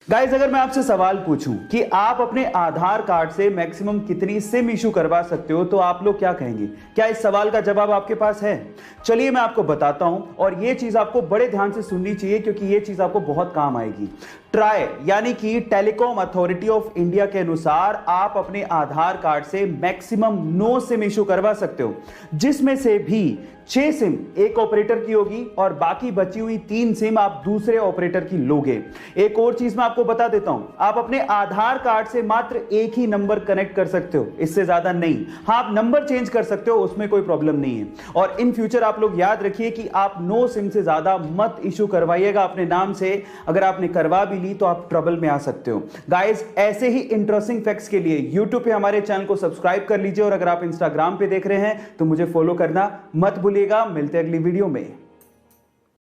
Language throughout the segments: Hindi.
गाइस, अगर मैं आपसे सवाल पूछूं कि आप अपने आधार कार्ड से मैक्सिमम कितनी सिम इशू करवा सकते हो तो आप लोग क्या कहेंगे? क्या इस सवाल का जवाब आपके पास है? चलिए मैं आपको बताता हूं और ये चीज आपको बड़े ध्यान से सुननी चाहिए क्योंकि ये चीज आपको बहुत काम आएगी। ट्राई यानी कि टेलीकॉम अथॉरिटी ऑफ इंडिया के अनुसार आप अपने आधार कार्ड से मैक्सिमम 9 सिम इशू करवा सकते हो, जिसमें से भी 6 सिम एक ऑपरेटर की होगी और बाकी बची हुई 3 सिम आप दूसरे ऑपरेटर की लोगे। एक और चीज मैं आपको बता देता हूं, आप अपने आधार कार्ड से मात्र एक ही नंबर कनेक्ट कर सकते हो, इससे ज्यादा नहीं। हाँ, आप नंबर चेंज कर सकते हो, उसमें कोई प्रॉब्लम नहीं है। और इन फ्यूचर आप लोग याद रखिए कि आप 9 सिम से ज्यादा मत इशू करवाइएगा अपने नाम से। अगर आपने करवा भी ली तो आप ट्रबल में आ सकते हो। गाइस, ऐसे ही इंटरेस्टिंग फैक्ट्स के लिए यूट्यूब पे हमारे चैनल को सब्सक्राइब कर लीजिए और अगर आप इंस्टाग्राम पे देख रहे हैं तो मुझे फॉलो करना मत भूलिएगा। मिलते हैं अगली वीडियो में।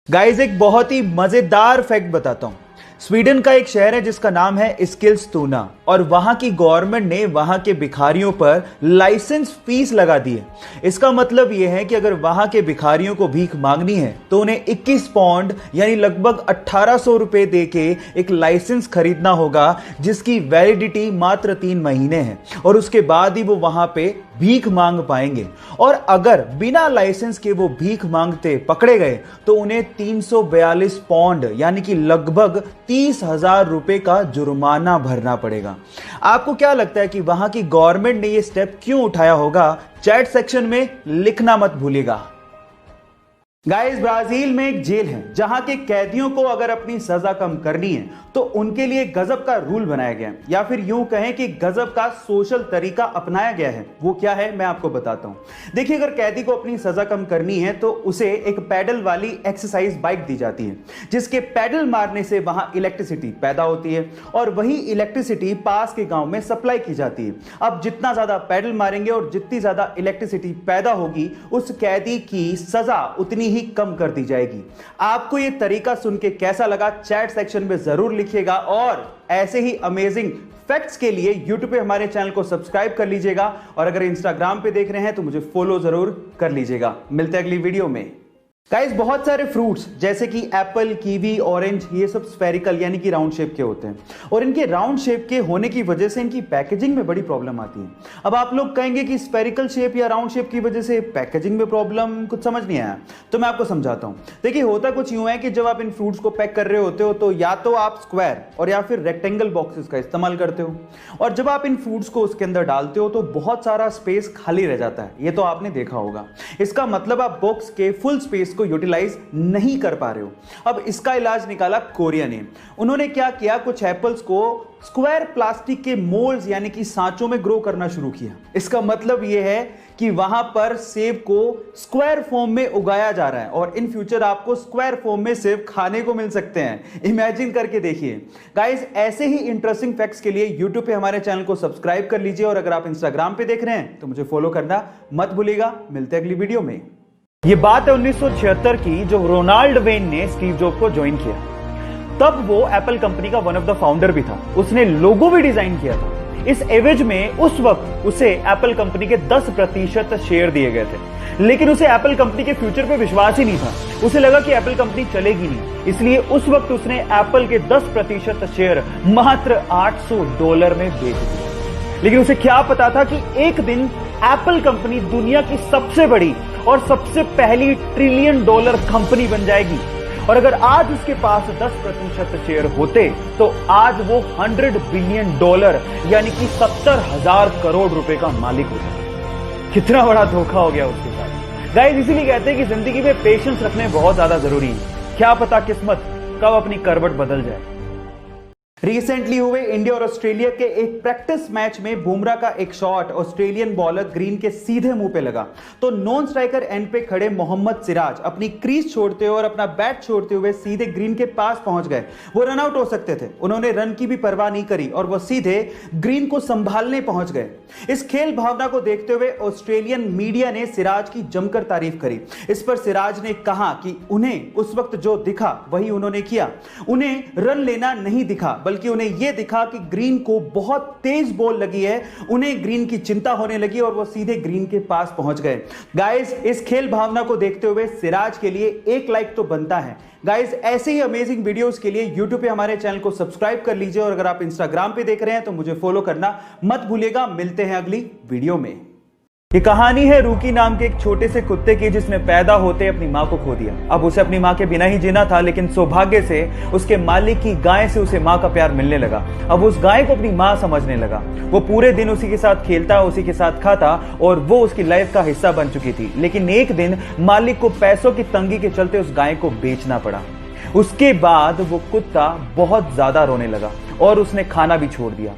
गाइस, एक बहुत ही मजेदार फैक्ट बताता हूं। स्वीडन का एक शहर है जिसका नाम है स्किल्सतुना और वहां की गवर्नमेंट ने वहां के भिखारियों पर लाइसेंस फीस लगा दी है। इसका मतलब यह है कि अगर वहां के भिखारियों को भीख मांगनी है तो उन्हें 21 पाउंड यानी लगभग 1800 रुपए देके एक लाइसेंस खरीदना होगा, जिसकी वैलिडिटी मात्र 3 महीने है और उसके बाद ही वो वहां पे भीख मांग पाएंगे। और अगर बिना लाइसेंस के वो भीख मांगते पकड़े गए तो उन्हें 342 पाउंड यानी कि लगभग 30,000 रुपए का जुर्माना भरना पड़ेगा। आपको क्या लगता है कि वहां की गवर्नमेंट ने यह स्टेप क्यों उठाया होगा? चैट सेक्शन में लिखना मत भूलिएगा। गाइस, ब्राजील में एक जेल है जहां के कैदियों को अगर अपनी सजा कम करनी है तो उनके लिए गजब का रूल बनाया गया है, या फिर यूं कहें कि गजब का सोशल तरीका अपनाया गया है। वो क्या है मैं आपको बताता हूं। देखिए, अगर कैदी को अपनी सजा कम करनी है तो उसे एक पैडल वाली एक्सरसाइज बाइक दी जाती है, जिसके पैडल मारने से वहां इलेक्ट्रिसिटी पैदा होती है और वही इलेक्ट्रिसिटी पास के गांव में सप्लाई की जाती है। अब जितना ज्यादा पैडल मारेंगे और जितनी ज्यादा इलेक्ट्रिसिटी पैदा होगी, उस कैदी की सजा उतनी ही कम कर दी जाएगी। आपको यह तरीका सुन के कैसा लगा? चैट सेक्शन में जरूर लिखिएगा और ऐसे ही अमेजिंग फैक्ट्स के लिए यूट्यूब पे हमारे चैनल को सब्सक्राइब कर लीजिएगा और अगर इंस्टाग्राम पे देख रहे हैं तो मुझे फॉलो जरूर कर लीजिएगा। मिलते हैं अगली वीडियो में। गाइस, बहुत सारे फ्रूट्स जैसे कि एप्पल, कीवी, ऑरेंज, ये सब स्फेरिकल यानी कि राउंड शेप के होते हैं और इनके राउंड शेप के होने की वजह से इनकी पैकेजिंग में बड़ी प्रॉब्लम आती है। अब आप लोग कहेंगे कि स्फेरिकल शेप या राउंड शेप की वजह से पैकेजिंग में प्रॉब्लम, कुछ समझ नहीं आया तो मैं आपको समझाता हूं। देखिए, होता कुछ यूं है कि जब आप इन फ्रूट्स को पैक कर रहे होते हो तो या तो आप स्क्वायर और या फिर रेक्टेंगल बॉक्सेस का इस्तेमाल करते हो और जब आप इन फ्रूट्स को उसके अंदर डालते हो तो बहुत सारा स्पेस खाली रह जाता है। ये तो आपने देखा होगा। इसका मतलब आप बॉक्स के फुल स्पेस को यूटिलाइज नहीं कर पा रहे हो। अब इसका इलाज निकाला कोरिया ने। उन्होंने क्या किया, कुछ एप्पल्स को स्क्वायर प्लास्टिक के मोल्ड्स यानी कि सांचों में ग्रो करना शुरू किया। इसका मतलब यह है कि वहां पर सेब को स्क्वायर फॉर्म में उगाया जा रहा है और इन फ्यूचर आपको स्क्वायर फॉर्म में सेब खाने को मिल सकते हैं। इमेजिन करके देखिए। गाइस, ऐसे ही इंटरेस्टिंग फैक्ट्स के लिए यूट्यूब पे हमारे चैनल को सब्सक्राइब कर लीजिए और अगर आप इंस्टाग्राम पे देख रहे हैं तो मुझे फॉलो करना मत भूलिएगा। मिलते हैं अगली वीडियो में। ये बात है 1976 की, जो रोनाल्ड वेन ने स्टीव जॉब को ज्वाइन किया। तब वो एप्पल कंपनी का वन ऑफ द फाउंडर भी था। उसने लोगो भी डिजाइन किया था। इस एवज में उस वक्त उसे एप्पल कंपनी के 10% शेयर दिए गए थे, लेकिन उसे एप्पल कंपनी के फ्यूचर पे विश्वास ही नहीं था। उसे लगा कि एप्पल कंपनी चलेगी नहीं, इसलिए उस वक्त उसने एप्पल के 10% शेयर मात्र $800 में बेच दिए। लेकिन उसे क्या पता था कि एक दिन एप्पल कंपनी दुनिया की सबसे बड़ी और सबसे पहली $1 ट्रिलियन कंपनी बन जाएगी। और अगर आज उसके पास 10% शेयर होते तो आज वो $100 बिलियन यानी कि 70,000 करोड़ रुपए का मालिक होता। कितना बड़ा धोखा हो गया उसके साथ। गाइस, इसीलिए कहते हैं कि जिंदगी में पेशेंस रखने बहुत ज्यादा जरूरी है। क्या पता किस्मत कब अपनी करवट बदल जाए। रिसेंटली हुए इंडिया और ऑस्ट्रेलिया के एक प्रैक्टिस मैच में बुमराह का एक शॉट ऑस्ट्रेलियन बॉलर ग्रीन के सीधे मुंह पे लगा तो नॉन स्ट्राइकर एंड पे खड़े मोहम्मद सिराज अपनी क्रीज छोड़ते हुए और अपना बैट छोड़ते हुए सीधे ग्रीन के पास पहुंच गए। वो रन आउट हो सकते थे, उन्होंने रन की भी परवाह नहीं करी और वो सीधे ग्रीन को संभालने पहुंच गए। इस खेल भावना को देखते हुए ऑस्ट्रेलियन मीडिया ने सिराज की जमकर तारीफ करी। इस पर सिराज ने कहा कि उन्हें उस वक्त जो दिखा वही उन्होंने किया। उन्हें रन लेना नहीं दिखा, बल्कि उन्हें यह दिखा कि ग्रीन को बहुत तेज बॉल लगी है। उन्हें ग्रीन की चिंता होने लगी और वो सीधे ग्रीन के पास पहुंच गए। गाइस, इस खेल भावना को देखते हुए सिराज के लिए 1 लाइक तो बनता है। गाइस, ऐसे ही अमेजिंग वीडियोस के लिए YouTube पे हमारे चैनल को सब्सक्राइब कर लीजिए और अगर आप Instagram पे देख रहे हैं तो मुझे फॉलो करना मत भूलिएगा। मिलते हैं अगली वीडियो में। ये कहानी है रूकी नाम के एक छोटे से कुत्ते की, जिसने पैदा होते अपनी मां को खो दिया। अब उसे अपनी मां के बिना ही जीना था, लेकिन सौभाग्य से उसके मालिक की गाय से उसे मां का प्यार मिलने लगा। अब उस गाय को अपनी मां समझने लगा। वो पूरे दिन उसी के साथ खेलता, उसी के साथ खाता और वो उसकी लाइफ का हिस्सा बन चुकी थी। लेकिन एक दिन मालिक को पैसों की तंगी के चलते उस गाय को बेचना पड़ा। उसके बाद वो कुत्ता बहुत ज्यादा रोने लगा और उसने खाना भी छोड़ दिया।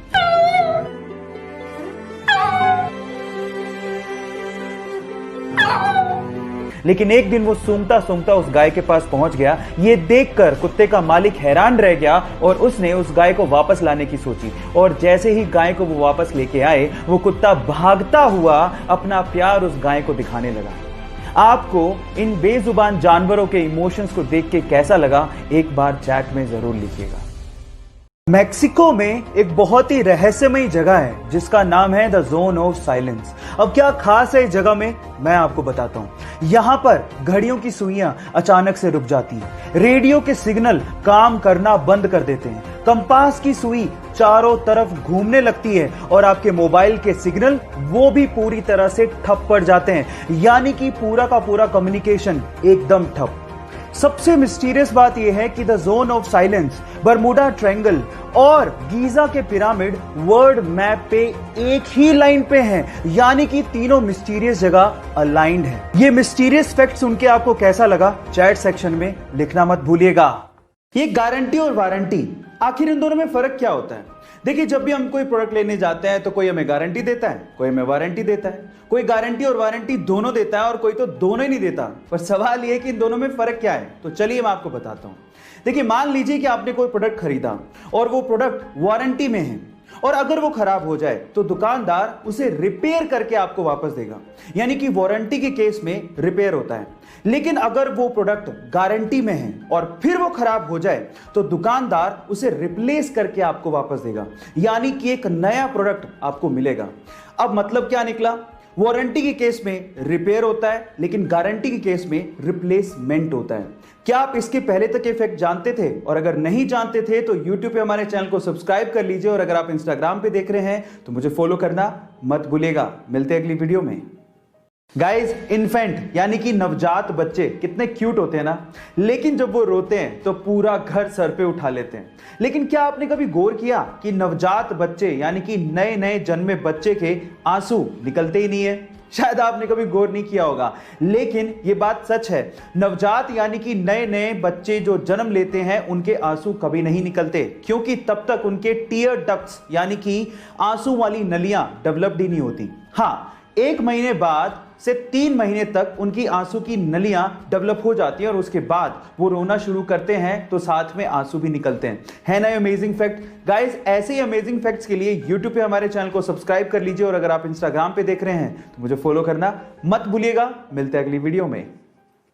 लेकिन एक दिन वो सूंघता सूंघता उस गाय के पास पहुंच गया। ये देखकर कुत्ते का मालिक हैरान रह गया और उसने उस गाय को वापस लाने की सोची। और जैसे ही गाय को वो वापस लेके आए, वो कुत्ता भागता हुआ अपना प्यार उस गाय को दिखाने लगा। आपको इन बेजुबान जानवरों के इमोशंस को देख के कैसा लगा, एक बार चैट में जरूर लिखिएगा। मैक्सिको में एक बहुत ही रहस्यमयी जगह है जिसका नाम है द जोन ऑफ साइलेंस। अब क्या खास है इस जगह में, मैं आपको बताता हूं। यहां पर घड़ियों की सुइयां अचानक से रुक जाती हैं, रेडियो के सिग्नल काम करना बंद कर देते हैं, कंपास की सुई चारों तरफ घूमने लगती है और आपके मोबाइल के सिग्नल वो भी पूरी तरह से ठप पड़ जाते हैं। यानी कि पूरा का पूरा कम्युनिकेशन एकदम ठप। सबसे मिस्टीरियस बात यह है कि the zone of silence, Bermuda triangle और गीजा के पिरामिड वर्ल्ड मैप पे एक ही लाइन पे हैं। यानी कि तीनों मिस्टीरियस जगह अलाइंड है। ये मिस्टीरियस फैक्ट सुन के आपको कैसा लगा, चैट सेक्शन में लिखना मत भूलिएगा। ये गारंटी और वारंटी, आखिर इन दोनों में फर्क क्या होता है? देखिए, जब भी हम कोई प्रोडक्ट लेने जाते हैं तो कोई हमें गारंटी देता है, कोई हमें वारंटी देता है। कोई गारंटी और वारंटी दोनों देता है और कोई तो दोनों ही नहीं देता। पर सवाल यह है कि इन दोनों में फर्क क्या है। तो चलिए मैं आपको बताता हूं। देखिए, मान लीजिए कि आपने कोई प्रोडक्ट खरीदा और वो प्रोडक्ट वारंटी में है और अगर वो खराब हो जाए तो दुकानदार उसे रिपेयर करके आपको वापस देगा। यानी कि वारंटी के केस में रिपेयर होता है। लेकिन अगर वो प्रोडक्ट गारंटी में है और फिर वो खराब हो जाए तो दुकानदार उसे रिप्लेस करके आपको वापस देगा। यानी कि एक नया प्रोडक्ट आपको मिलेगा। अब मतलब क्या निकला? वारंटी के केस में रिपेयर होता है, लेकिन गारंटी के केस में रिप्लेसमेंट होता है। क्या आप इसके पहले तक इफेक्ट जानते थे? और अगर नहीं जानते थे तो YouTube पे हमारे चैनल को सब्सक्राइब कर लीजिए और अगर आप Instagram पे देख रहे हैं तो मुझे फॉलो करना मत भूलिएगा। मिलते हैं अगली वीडियो में। गाइस, इन्फेंट यानी कि नवजात बच्चे कितने क्यूट होते हैं ना, लेकिन जब वो रोते हैं तो पूरा घर सर पे उठा लेते हैं। लेकिन क्या आपने कभी गौर किया कि नवजात बच्चे यानी कि नए नए जन्मे बच्चे के आंसू निकलते ही नहीं है? शायद आपने कभी गौर नहीं किया होगा, लेकिन ये बात सच है। नवजात यानी कि नए नए बच्चे जो जन्म लेते हैं उनके आंसू कभी नहीं निकलते, क्योंकि तब तक उनके टीयर डक्ट्स यानी कि आंसू वाली नलियां डेवलप्ड ही नहीं होती। हाँ, 1 महीने बाद से 3 महीने तक उनकी आंसू की नलियां डेवलप हो जाती हैं और उसके बाद वो रोना शुरू करते हैं तो साथ में आंसू भी निकलते हैं। है ना अमेजिंग फैक्ट? गाइस, ऐसे ही अमेजिंग फैक्ट्स के लिए YouTube पे हमारे चैनल को सब्सक्राइब कर लीजिए और अगर आप Instagram पे देख रहे हैं तो मुझे फॉलो करना मत भूलिएगा। मिलते हैं अगली वीडियो में।